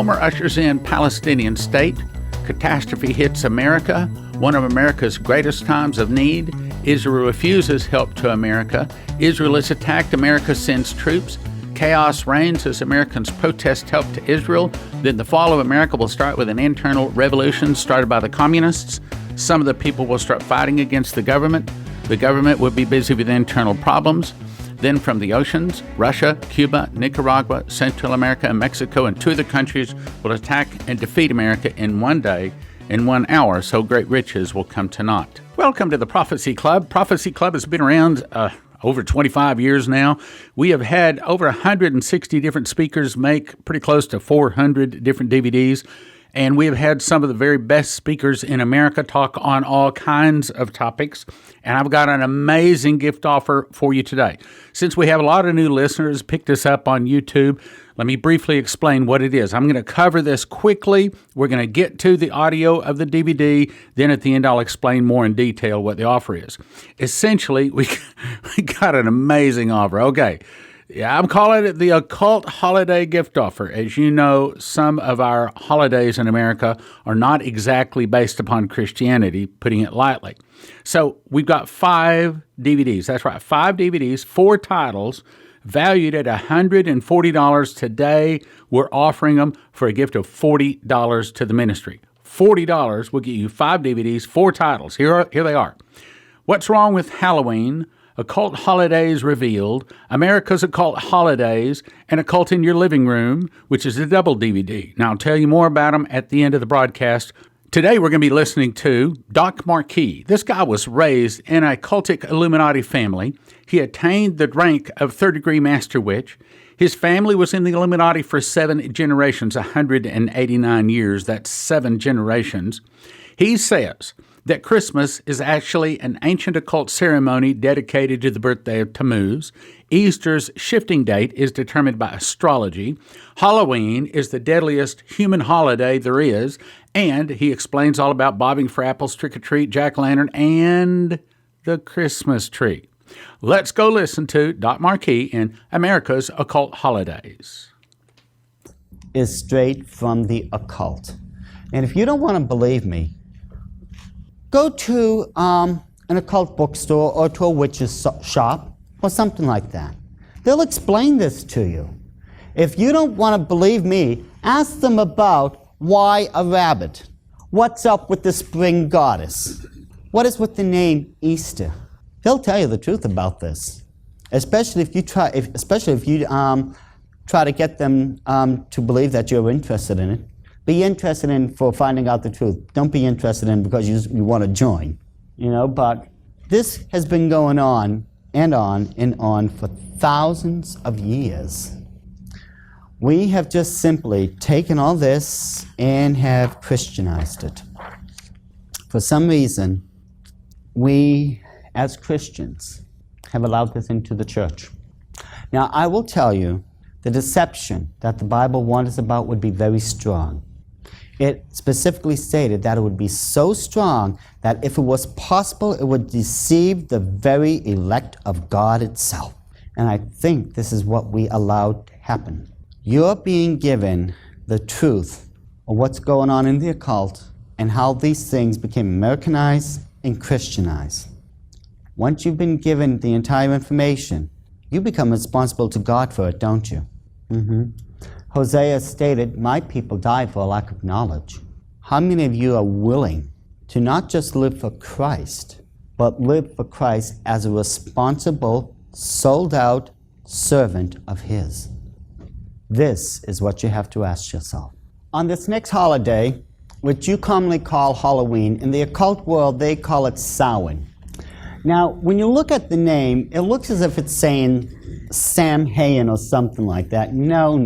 Homer ushers in Palestinian state. Catastrophe hits America. One of America's greatest times of need. Israel refuses help to America. Israel is attacked. America sends troops. Chaos reigns as Americans protest help to Israel. Then the fall of America will start with an internal revolution started by the communists. Some of the people will start fighting against the government. The government will be busy with internal problems. Then from the oceans, Russia, Cuba, Nicaragua, Central America, and Mexico, and two other countries will attack and defeat America in one day, in 1 hour, so great riches will come to naught. Welcome to the Prophecy Club. Prophecy Club has been around over 25 years now. We have had over 160 different speakers make pretty close to 400 different DVDs. And we have had some of the very best speakers in America talk on all kinds of topics. And I've got an amazing gift offer for you today. Since we have a lot of new listeners picked us up on YouTube, let me briefly explain what it is. I'm going to cover this quickly. We're going to get to the audio of the DVD. Then at the end, I'll explain more in detail what the offer is. Essentially, we got an amazing offer. Okay. Yeah, I'm calling it the Occult Holiday Gift Offer. As you know, some of our holidays in America are not exactly based upon Christianity, putting it lightly. So we've got 5 DVDs. That's right, 5 DVDs, 4 titles, valued at $140 today. We're offering them for a gift of $40 to the ministry. $40 will get you 5 DVDs, 4 titles. Here they are. What's Wrong with Halloween? Occult Holidays Revealed, America's Occult Holidays, and Occult in Your Living Room, which is a double DVD. Now, I'll tell you more about them at the end of the broadcast. Today, we're going to be listening to Doc Marquis. This guy was raised in a cultic Illuminati family. He attained the rank of third-degree Master Witch. His family was in the Illuminati for 7 generations, 189 years. That's 7 generations. He says that Christmas is actually an ancient occult ceremony dedicated to the birthday of Tammuz. Easter's shifting date is determined by astrology. Halloween is the deadliest human holiday there is. And he explains all about bobbing for apples, trick-or-treat, jack-o'-lantern, and the Christmas tree. Let's go listen to Doc Marquis in America's Occult Holidays. Is straight from the occult. And if you don't want to believe me, go to an occult bookstore or to a witch's shop or something like that. They'll explain this to you. If you don't want to believe me, ask them about why a rabbit. What's up with the spring goddess? What is with the name Easter? They'll tell you the truth about this, especially if you try to get them to believe that you're interested in it. Be interested in for finding out the truth. Don't be interested in because you want to join. But this has been going on and on and on for thousands of years. We have just simply taken all this and have Christianized it. For some reason, we as Christians have allowed this into the church. Now, I will tell you, the deception that the Bible warned us about would be very strong. It specifically stated that it would be so strong that if it was possible, it would deceive the very elect of God itself. And I think this is what we allowed to happen. You're being given the truth of what's going on in the occult and how these things became Americanized and Christianized. Once you've been given the entire information, you become responsible to God for it, don't you? Hosea stated, "My people die for a lack of knowledge." How many of you are willing to not just live for Christ, but live for Christ as a responsible, sold-out servant of His? This is what you have to ask yourself. On this next holiday, which you commonly call Halloween, in the occult world they call it Samhain. Now, when you look at the name, it looks as if it's saying Samhain or something like that. No.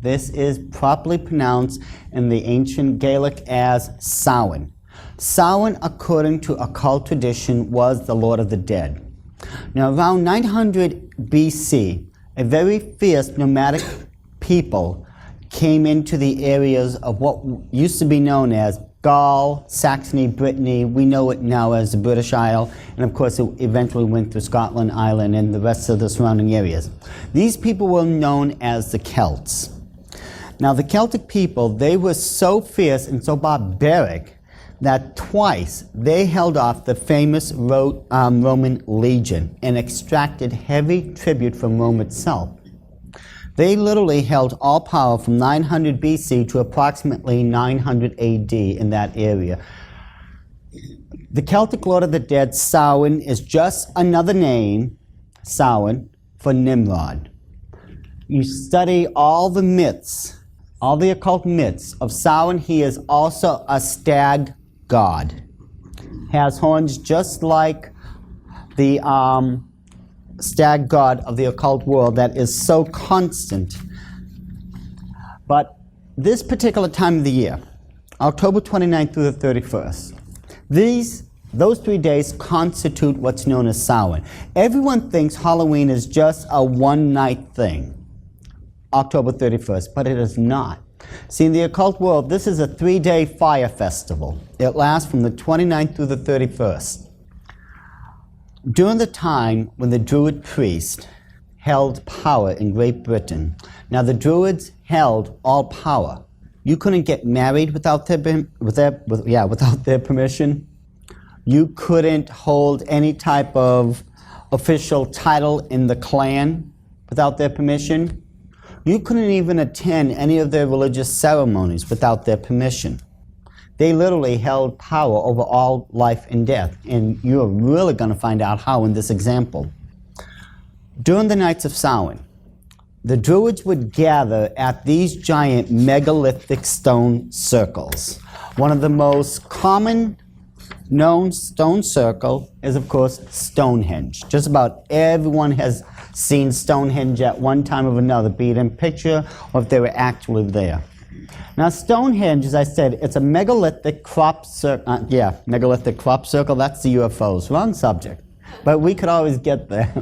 This is properly pronounced in the ancient Gaelic as Samhain. Samhain, according to occult tradition, was the Lord of the Dead. Now, around 900 BC, a very fierce nomadic people came into the areas of what used to be known as Gaul, Saxony, Brittany. We know it now as the British Isle, and of course it eventually went through Scotland, Ireland, and the rest of the surrounding areas. These people were known as the Celts. Now, the Celtic people, they were so fierce and so barbaric that twice they held off the famous Roman legion and extracted heavy tribute from Rome itself. They literally held all power from 900 BC to approximately 900 AD in that area. The Celtic Lord of the Dead, Samhain, is just another name, Samhain, for Nimrod. You study all the myths, all the occult myths of Samhain. He is also a stag god. Has horns just like the stag god of the occult world that is so constant. But this particular time of the year, October 29th through the 31st, those 3 days constitute what's known as Samhain. Everyone thinks Halloween is just a one-night thing, October 31st, but it is not. See, in the occult world, this is a 3-day fire festival. It lasts from the 29th through the 31st. During the time when the Druid priest held power in Great Britain, now the Druids held all power. You couldn't get married without their permission. You couldn't hold any type of official title in the clan without their permission. You couldn't even attend any of their religious ceremonies without their permission. They literally held power over all life and death, and you're really going to find out how in this example. During the nights of Samhain, the Druids would gather at these giant megalithic stone circles. One of the most common known stone circle is, of course, Stonehenge. Just about everyone has seen Stonehenge at one time or another, be it in picture or if they were actually there. Now, Stonehenge, as I said, it's a megalithic crop circle. Megalithic crop circle, that's the UFOs. Wrong subject, but we could always get there.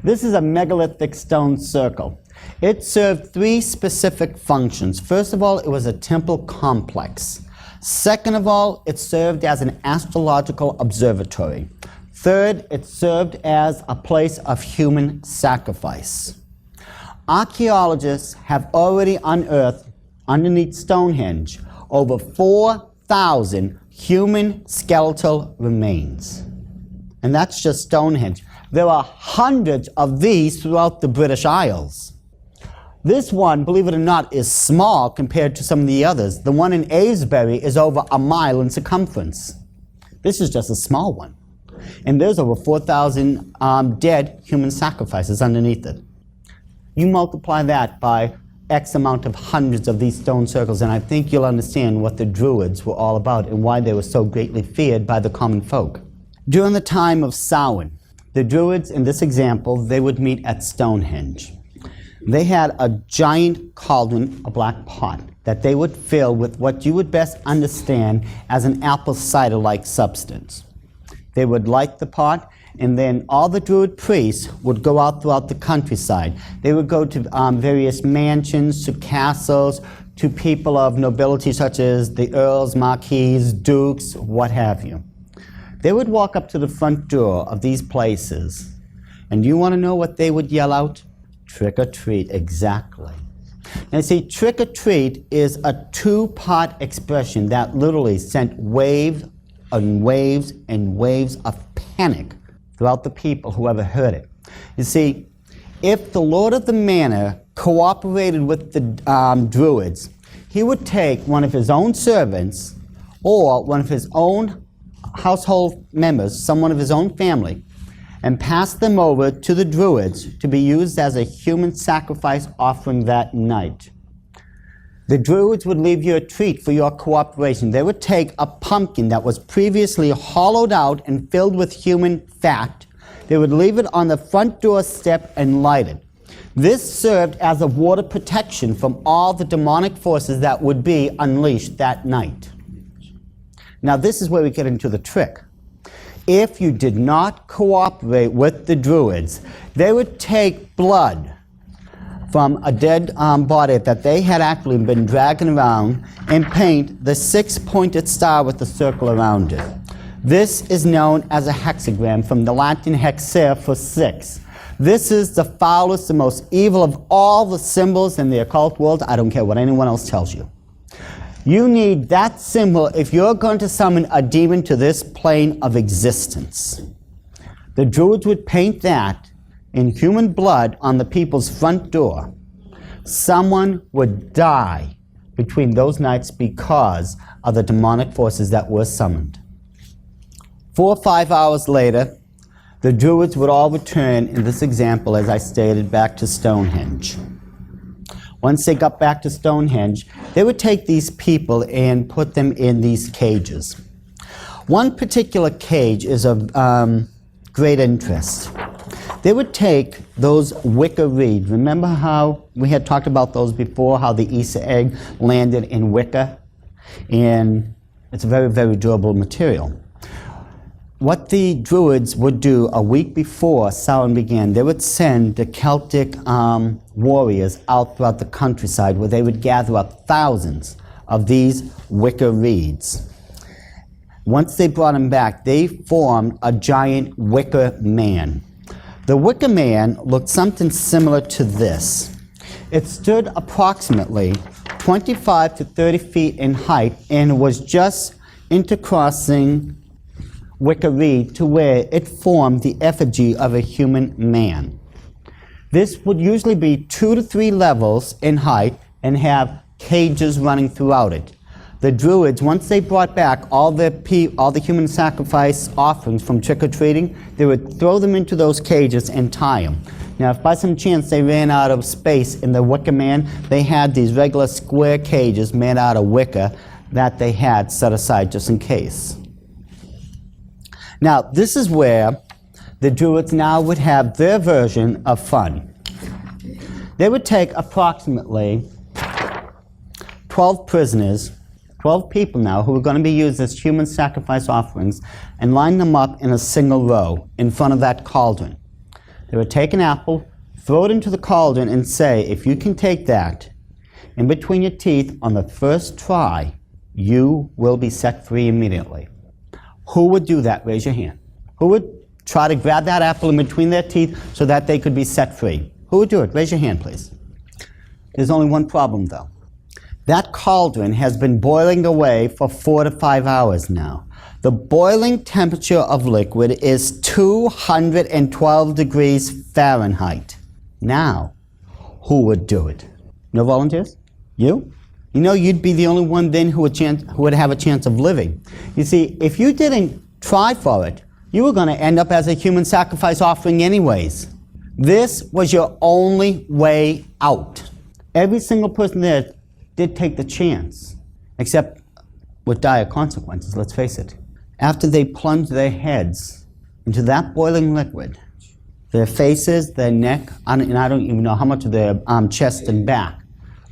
This is a megalithic stone circle. It served 3 specific functions. First of all, it was a temple complex. Second of all, it served as an astrological observatory. Third, it served as a place of human sacrifice. Archaeologists have already unearthed, underneath Stonehenge, over 4,000 human skeletal remains. And that's just Stonehenge. There are hundreds of these throughout the British Isles. This one, believe it or not, is small compared to some of the others. The one in Avebury is over a mile in circumference. This is just a small one. And there's over 4,000 dead human sacrifices underneath it. You multiply that by X amount of hundreds of these stone circles, and I think you'll understand what the Druids were all about and why they were so greatly feared by the common folk. During the time of Samhain, the Druids, in this example, they would meet at Stonehenge. They had a giant cauldron, a black pot, that they would fill with what you would best understand as an apple cider-like substance. They would light the pot, and then all the Druid priests would go out throughout the countryside. They would go to various mansions, to castles, to people of nobility such as the earls, marquis, dukes, what have you. They would walk up to the front door of these places, and you want to know what they would yell out? Trick or treat, exactly. Now see, trick or treat is a 2-part expression that literally sent waves and waves and waves of panic throughout the people who ever heard it. You see, if the Lord of the Manor cooperated with the Druids, he would take one of his own servants or one of his own household members, someone of his own family, and pass them over to the Druids to be used as a human sacrifice offering that night. The Druids would leave you a treat for your cooperation. They would take a pumpkin that was previously hollowed out and filled with human fat. They would leave it on the front doorstep and light it. This served as a water protection from all the demonic forces that would be unleashed that night. Now this is where we get into the trick. If you did not cooperate with the Druids, they would take blood from a dead body that they had actually been dragging around and paint the 6-pointed star with the circle around it. This is known as a hexagram, from the Latin hexer for 6. This is the foulest, the most evil of all the symbols in the occult world. I don't care what anyone else tells you. You need that symbol if you're going to summon a demon to this plane of existence. The Druids would paint that in human blood on the people's front door. Someone would die between those nights because of the demonic forces that were summoned. 4 or 5 hours later, the Druids would all return, in this example, as I stated, back to Stonehenge. Once they got back to Stonehenge, they would take these people and put them in these cages. One particular cage is of great interest. They would take those wicker reeds. Remember how we had talked about those before, how the Easter egg landed in wicker? And it's a very, very durable material. What the Druids would do a week before Samhain began, they would send the Celtic warriors out throughout the countryside where they would gather up thousands of these wicker reeds. Once they brought them back, they formed a giant wicker man. The wicker man looked something similar to this. It stood approximately 25 to 30 feet in height and was just intercrossing wicker reed to where it formed the effigy of a human man. This would usually be 2 to 3 levels in height and have cages running throughout it. The Druids, once they brought back all the human sacrifice offerings from trick-or-treating, they would throw them into those cages and tie them. Now, if by some chance they ran out of space in the wicker man, they had these regular square cages made out of wicker that they had set aside just in case. Now, this is where the Druids now would have their version of fun. They would take approximately 12 prisoners, 12 people now who were going to be used as human sacrifice offerings, and line them up in a single row in front of that cauldron. They would take an apple, throw it into the cauldron, and say, if you can take that in between your teeth on the first try, you will be set free immediately. Who would do that? Raise your hand. Who would try to grab that apple in between their teeth so that they could be set free? Who would do it? Raise your hand, please. There's only one problem, though. That cauldron has been boiling away for 4 to 5 hours now. The boiling temperature of liquid is 212 degrees Fahrenheit. Now, who would do it? No volunteers? You? You know, you'd be the only one then who would have a chance of living. You see, if you didn't try for it, you were going to end up as a human sacrifice offering anyways. This was your only way out. Every single person there did take the chance, except with dire consequences, let's face it. After they plunged their heads into that boiling liquid, their faces, their neck, and I don't even know how much of their chest and back,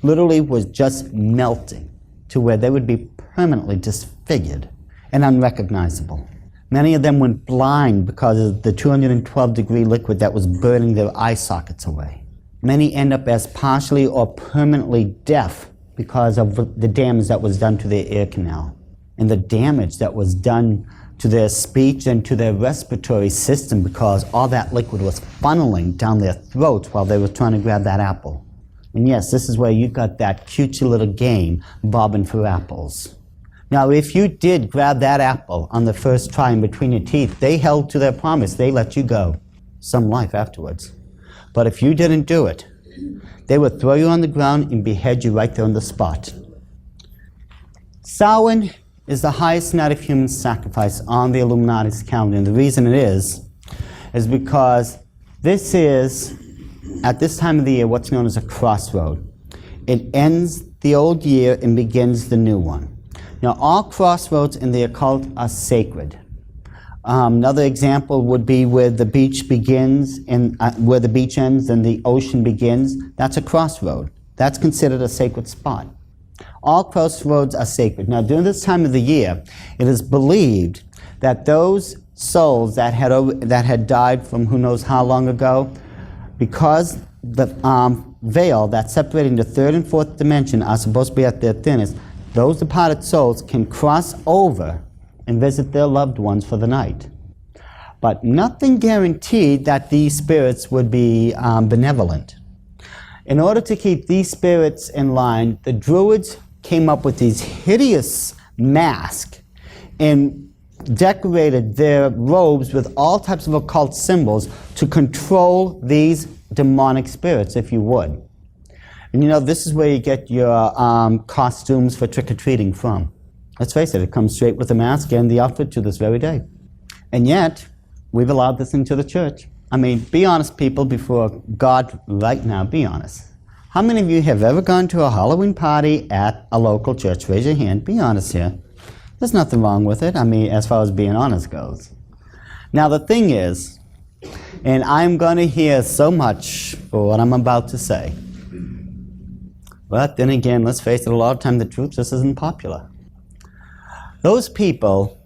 literally was just melting to where they would be permanently disfigured and unrecognizable. Many of them went blind because of the 212-degree liquid that was burning their eye sockets away. Many end up as partially or permanently deaf because of the damage that was done to their ear canal and the damage that was done to their speech and to their respiratory system because all that liquid was funneling down their throats while they were trying to grab that apple. And yes, this is where you got that cutesy little game, bobbing for apples. Now, if you did grab that apple on the first try in between your teeth, they held to their promise. They let you go. Some life afterwards. But if you didn't do it, they would throw you on the ground and behead you right there on the spot. Samhain is the highest night of human sacrifice on the Illuminati's calendar. And the reason it is because this is, at this time of the year, what's known as a crossroad. It ends the old year and begins the new one. Now, all crossroads in the occult are sacred. Another example would be where the beach begins and where the beach ends and the ocean begins. That's a crossroad. That's considered a sacred spot. All crossroads are sacred. Now, during this time of the year, it is believed that those souls that had died from who knows how long ago, because the veil that's separating the third and fourth dimension are supposed to be at their thinnest, those departed souls can cross over and visit their loved ones for the night. but nothing guaranteed that these spirits would be benevolent. In order to keep these spirits in line, the Druids came up with these hideous masks and decorated their robes with all types of occult symbols to control these demonic spirits, if you would. And you know, this is where you get your costumes for trick-or-treating from. Let's face it, it comes straight with the mask and the outfit to this very day. And yet, we've allowed this into the church. I mean, be honest, people, before God right now, be honest. How many of you have ever gone to a Halloween party at a local church? Raise your hand. Be honest here. There's nothing wrong with it, I mean, as far as being honest goes. Now, the thing is, and I'm going to hear so much for what I'm about to say, but then again, let's face it, a lot of time the truth just isn't popular. Those people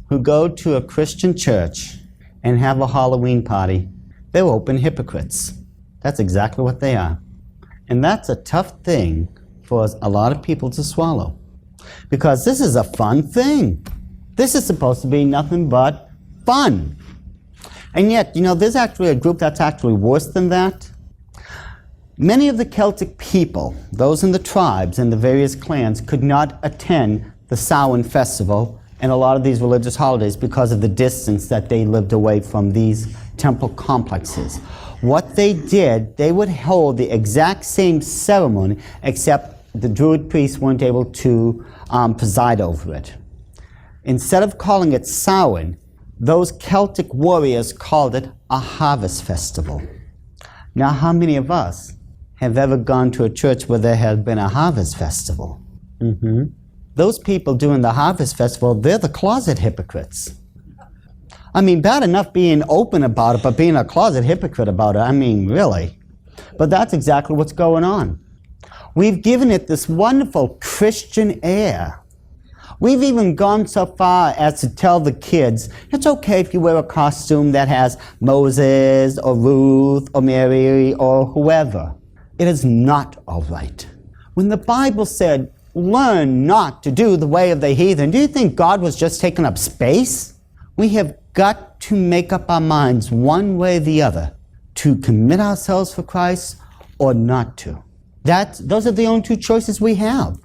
who go to a Christian church and have a Halloween party, they're open hypocrites. That's exactly what they are. And that's a tough thing for a lot of people to swallow. Because this is a fun thing. This is supposed to be nothing but fun. And yet, you know, there's actually a group that's actually worse than that. Many of the Celtic people, those in the tribes and the various clans, could not attend the Samhain festival and a lot of these religious holidays because of the distance that they lived away from these temple complexes. What they did, they would hold the exact same ceremony, except the Druid priests weren't able to preside over it. Instead of calling it Samhain, those Celtic warriors called it a harvest festival. Now, how many of us have ever gone to a church where there had been a harvest festival? Those people doing the harvest festival, they're the closet hypocrites. I mean, bad enough being open about it, but being a closet hypocrite about it, I mean, really. But that's exactly what's going on. We've given it this wonderful Christian air. We've even gone so far as to tell the kids, it's okay if you wear a costume that has Moses or Ruth or Mary or whoever. It is not all right. When the Bible said, learn not to do the way of the heathen, do you think God was just taking up space? We have got to make up our minds one way or the other to commit ourselves for Christ or not to. Those are the only two choices we have.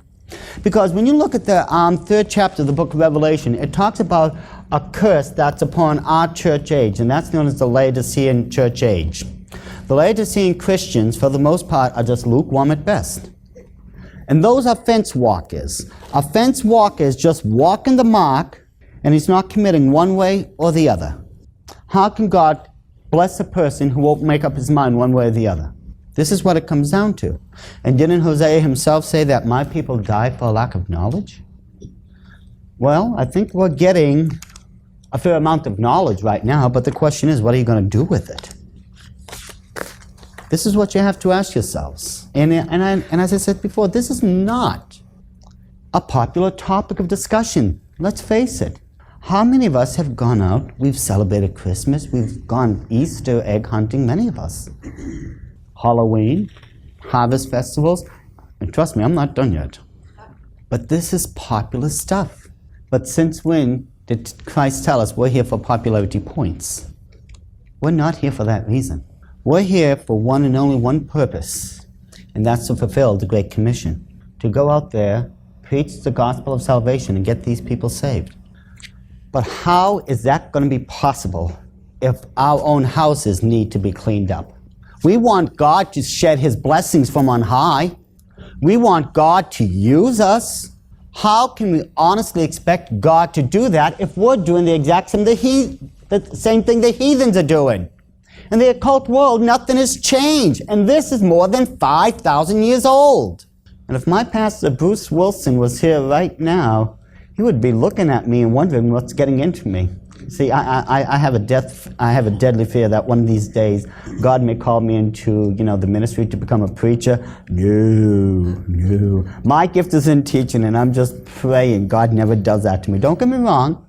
Because when you look at the third chapter of the book of Revelation, it talks about a curse that's upon our church age, and that's known as the Laodicean church age. The Laodicean Christians, for the most part, are just lukewarm at best. And those are fence walkers. A fence walker is just walking the mark, and he's not committing one way or the other. How can God bless a person who won't make up his mind one way or the other? This is what it comes down to. And didn't Hosea himself say that my people die for lack of knowledge? Well, I think we're getting a fair amount of knowledge right now, but the question is, what are you going to do with it? This is what you have to ask yourselves. And as I said before, this is not a popular topic of discussion. Let's face it. How many of us have gone out? We've celebrated Christmas. We've gone Easter egg hunting, many of us. Halloween, harvest festivals, and trust me, I'm not done yet. But this is popular stuff. But since when did Christ tell us we're here for popularity points? We're not here for that reason. We're here for one and only one purpose, and that's to fulfill the Great Commission, to go out there, preach the gospel of salvation, and get these people saved. But how is that going to be possible if our own houses need to be cleaned up? We want God to shed His blessings from on high. We want God to use us. How can we honestly expect God to do that if we're doing the exact same thing the heathens are doing? In the occult world, nothing has changed, and this is more than 5,000 years old. And if my pastor Bruce Wilson was here right now, he would be looking at me and wondering what's getting into me. See, I have a deadly fear that one of these days God may call me into, the ministry to become a preacher. No. My gift is in teaching, and I'm just praying God never does that to me. Don't get me wrong.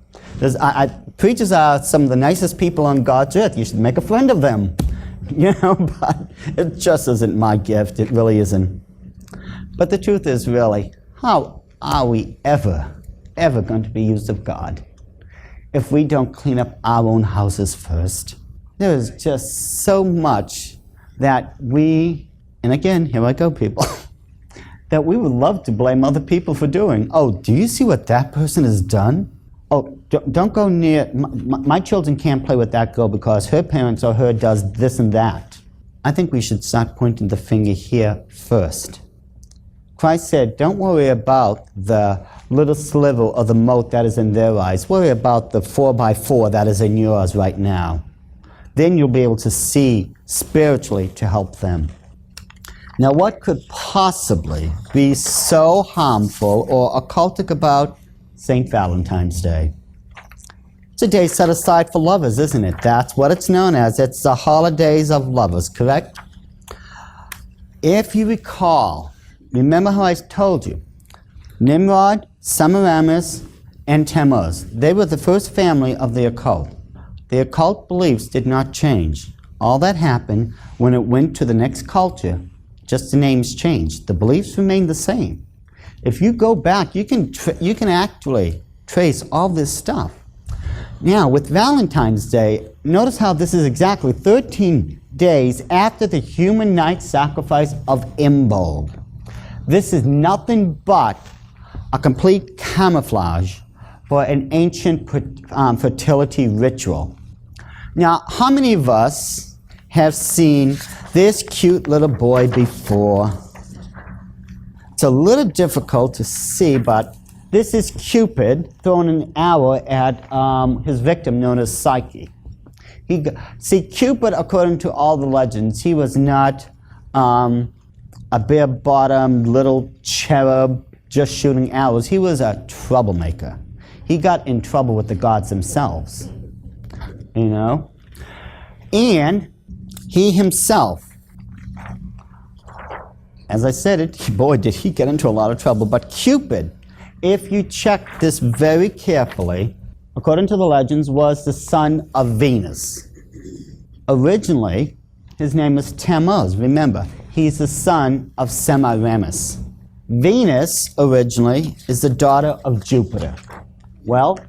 Preachers are some of the nicest people on God's earth. You should make a friend of them. But it just isn't my gift. It really isn't. But the truth is, really, how are we ever going to be used of God? if we don't clean up our own houses first. There is just so much that we, and again, here I go, people, that we would love to blame other people for doing. Oh, do you see what that person has done? Oh, don't go near, my children can't play with that girl because her parents or her does this and that. I think we should start pointing the finger here first. Christ said, don't worry about the little sliver of the mote that is in their eyes. Worry about the 4x4 that is in yours right now. Then you'll be able to see spiritually to help them. Now, what could possibly be so harmful or occultic about St. Valentine's Day? It's a day set aside for lovers, isn't it? That's what it's known as. It's the holidays of lovers, correct? If you recall, remember how I told you, Nimrod, Semiramis, and Tammuz, they were the first family of the occult. The occult beliefs did not change. All that happened when it went to the next culture, just the names changed. The beliefs remained the same. If you go back, you can actually trace all this stuff. Now, with Valentine's Day, notice how this is exactly 13 days after the human night sacrifice of Imbolg. This is nothing but a complete camouflage for an ancient fertility ritual. Now, how many of us have seen this cute little boy before? It's a little difficult to see, but this is Cupid throwing an arrow at his victim known as Psyche. See, Cupid, according to all the legends, he was not a bare-bottomed little cherub just shooting arrows. He was a troublemaker. He got in trouble with the gods themselves, you know? And he himself, as I said it, boy, did he get into a lot of trouble. But Cupid, if you check this very carefully, according to the legends, was the son of Venus. Originally, his name was Tammuz. Remember, he's the son of Semiramis. Venus, originally, is the daughter of Jupiter. Well,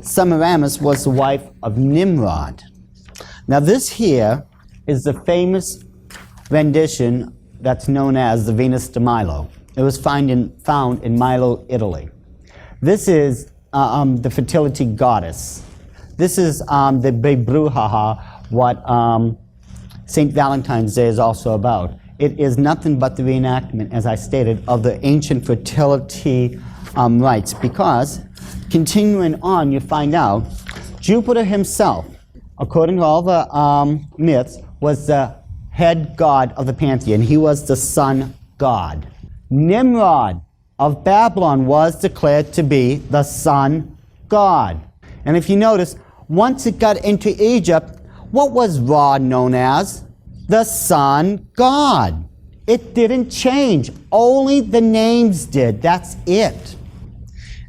Semiramis was the wife of Nimrod. Now, this here is the famous rendition that's known as the Venus de Milo. It was found in Milo, Italy. This is the fertility goddess. This is the big brouhaha, what St. Valentine's Day is also about. It is nothing but the reenactment, as I stated, of the ancient fertility rites, because continuing on, you find out Jupiter himself, according to all the myths, was the head god of the pantheon. He was the sun god. Nimrod of Babylon was declared to be the sun god. And if you notice, once it got into Egypt, what was Ra known as? The sun god. It didn't change. Only the names did. That's it.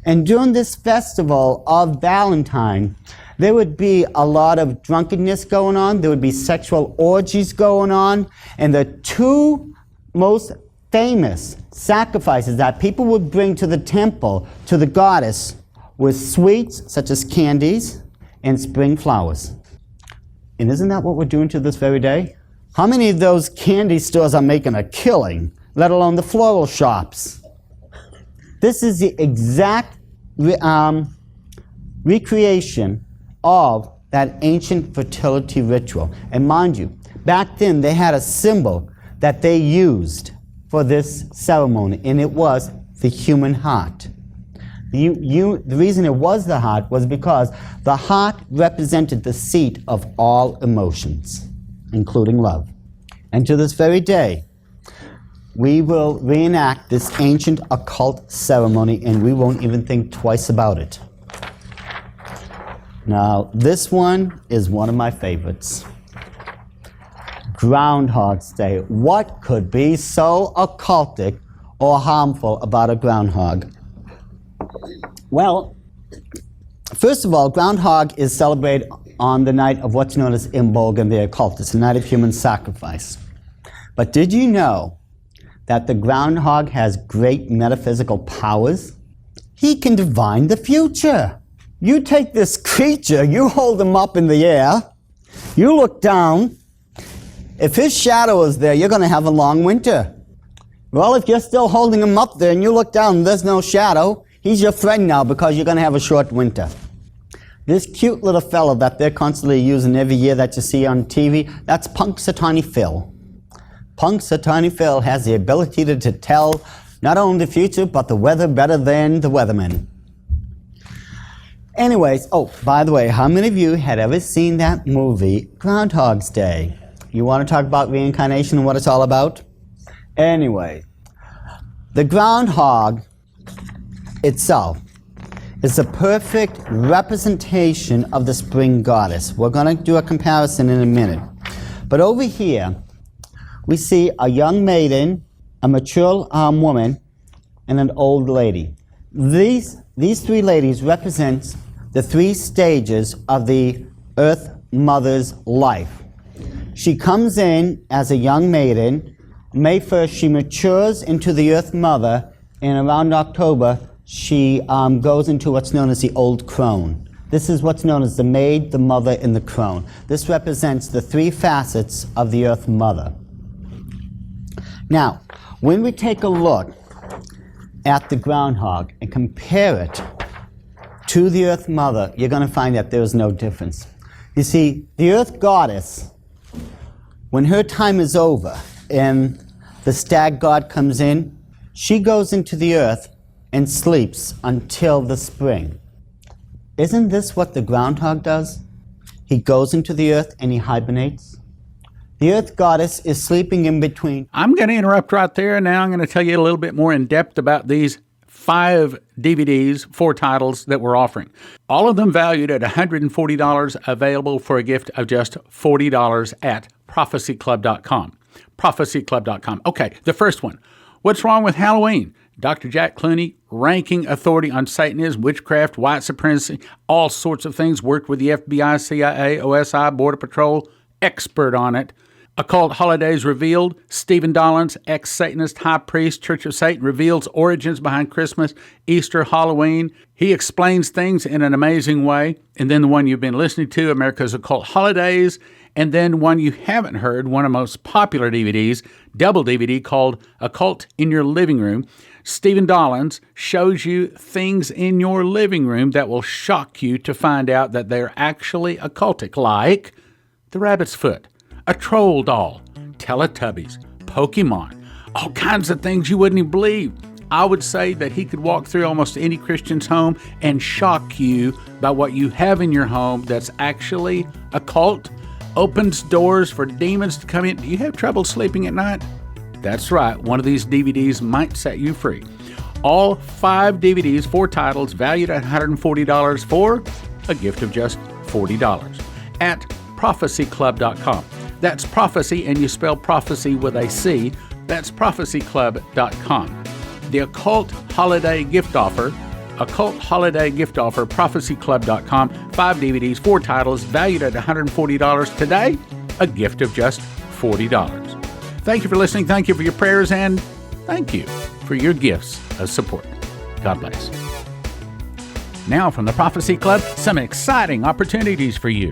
And during this festival of Valentine, there would be a lot of drunkenness going on. There would be sexual orgies going on. And the two most famous sacrifices that people would bring to the temple, to the goddess, were sweets, such as candies, and spring flowers. And isn't that what we're doing to this very day? How many of those candy stores are making a killing, let alone the floral shops? This is the exact recreation of that ancient fertility ritual. And mind you, back then they had a symbol that they used for this ceremony, and it was the human heart. The reason it was the heart was because the heart represented the seat of all emotions, including love. And to this very day, we will reenact this ancient occult ceremony, and we won't even think twice about it. Now, this one is one of my favorites. Groundhog's Day. What could be so occultic or harmful about a groundhog? Well, first of all, groundhog is celebrated on the night of what's known as Imbolg in the occult. It's the night of human sacrifice. But did you know that the groundhog has great metaphysical powers? He can divine the future. You take this creature, you hold him up in the air, you look down. If his shadow is there, you're going to have a long winter. Well, if you're still holding him up there and you look down and there's no shadow, he's your friend now because you're going to have a short winter. This cute little fellow that they're constantly using every year that you see on TV, that's Punxsutawney Phil. Punxsutawney Phil has the ability to tell not only the future, but the weather better than the weatherman. Anyways, oh, by the way, how many of you had ever seen that movie, Groundhog's Day? You want to talk about reincarnation and what it's all about? Anyway, the groundhog itself is a perfect representation of the spring goddess. We're going to do a comparison in a minute. But over here, we see a young maiden, a mature woman, and an old lady. These three ladies represent the three stages of the Earth Mother's life. She comes in as a young maiden. May 1st, she matures into the Earth Mother, and around October, she goes into what's known as the Old Crone. This is what's known as the maid, the mother, and the crone. This represents the three facets of the Earth Mother. Now, when we take a look at the groundhog and compare it to the Earth Mother, you're going to find that there is no difference. You see, the Earth Goddess, when her time is over and the stag god comes in, she goes into the earth and sleeps until the spring. Isn't this what the groundhog does? He goes into the earth and he hibernates. The Earth Goddess is sleeping in between. I'm going to interrupt right there, and now I'm going to tell you a little bit more in depth about these 5 DVDs, 4 titles that we're offering. All of them valued at $140, available for a gift of just $40 at prophecyclub.com. prophecyclub.com. Okay, the first one. What's wrong with Halloween? Dr. Jack Clooney, ranking authority on Satanism, witchcraft, white supremacy, all sorts of things, worked with the FBI, CIA, OSI, Border Patrol, expert on it. Occult Holidays Revealed, Stephen Dollins, ex-Satanist high priest, Church of Satan, reveals origins behind Christmas, Easter, Halloween. He explains things in an amazing way. And then the one you've been listening to, America's Occult Holidays. And then one you haven't heard, one of the most popular DVDs, double DVD called Occult in Your Living Room. Stephen Dollins shows you things in your living room that will shock you to find out that they're actually occultic, like the rabbit's foot, a troll doll, Teletubbies, Pokemon, all kinds of things you wouldn't even believe. I would say that he could walk through almost any Christian's home and shock you by what you have in your home that's actually occult, opens doors for demons to come in. Do you have trouble sleeping at night? That's right, one of these DVDs might set you free. All 5 DVDs, 4 titles, valued at $140 for a gift of just $40 at prophecyclub.com. That's prophecy, and you spell prophecy with a C. That's prophecyclub.com. The Occult Holiday Gift Offer, prophecyclub.com. 5 DVDs, 4 titles, valued at $140 today, a gift of just $40. Thank you for listening. Thank you for your prayers, and thank you for your gifts of support. God bless. Now from the Prophecy Club, some exciting opportunities for you.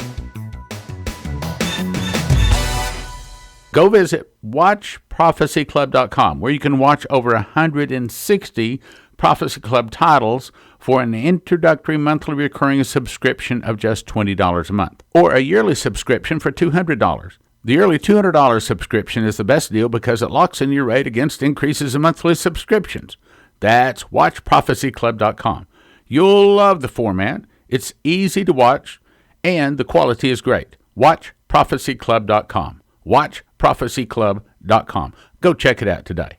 Go visit watchprophecyclub.com, where you can watch over 160 Prophecy Club titles for an introductory monthly recurring subscription of just $20 a month, or a yearly subscription for $200. The early $200 subscription is the best deal because it locks in your rate against increases in monthly subscriptions. That's watchprophecyclub.com. You'll love the format. It's easy to watch, and the quality is great. Watchprophecyclub.com. watchprophecyclub.com. Go check it out today.